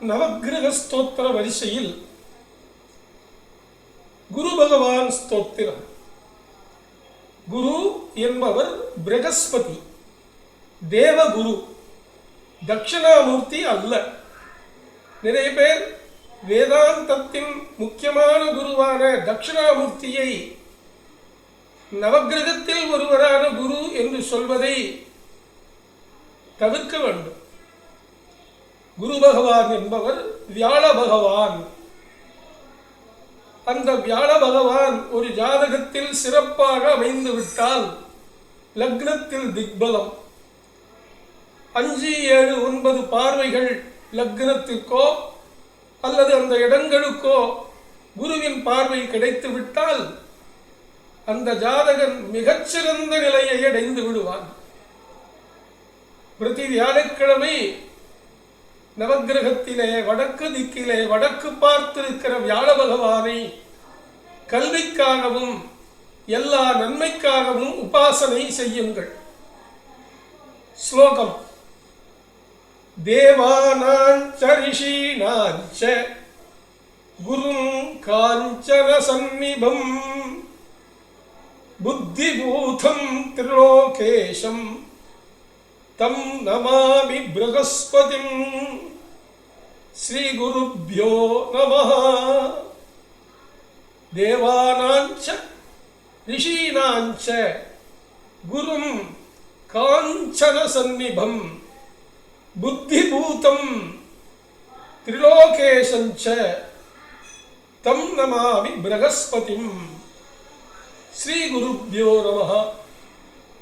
நவக்கிரக ஸ்தோத்திர வரிசையில் குரு பகவான் ஸ்தோத்திரம். குரு என்பவர் பிரகஸ்பதி, தேவகுரு, தட்சிணாமூர்த்தி அல்ல. நிறைய பேர் வேதாந்தத்தின் முக்கியமான குருவான தட்சிணாமூர்த்தியை நவக்கிரகத்தில் ஒருவரான குரு என்று சொல்வதை தவிர்க்க வேண்டும். குரு பகவான் என்பவர் வியாழ பகவான். அந்த வியாழ பகவான் ஒரு ஜாதகத்தில் சிறப்பாக அமைந்து விட்டால் லக்னத்தில் திக்பலம் 5, 7, 9 பார்வைகள் லக்னத்திற்கோ அல்லது அந்த இடங்களுக்கோ குருவின் பார்வை கிடைத்து விட்டால் அந்த ஜாதகன் மிகச்சிறந்த நிலையை அடைந்து விடுவான். பிரதி வியாழக்கிழமை நவக்கிரகத்திலே வடக்கு திக்கிலே வடக்கு பார்த்திருக்கிற வியாழ பகவானை கல்விக்காகவும் எல்லா நன்மைக்காகவும் உபாசனை செய்யுங்கள். ஸ்லோகம்: தேவானாஞ்ச ரிஷீணாஞ்ச குரும் காஞ்சன சந்நிபம் புத்திபூதம் திரிலோகேஷம் தம் நமாமி ப்ரஹஸ்பதிம். ஸ்ரீ குருப்யோ நமஹ. தேவானாஞ்ச ரிஷீணாஞ்ச குரும் காஞ்சன சந்நிபம் புத்திபூதம் திரிலோகேஷஞ்ச தம் நமாமி ப்ரஹஸ்பதிம். ஸ்ரீ குருப்யோ நமஹ.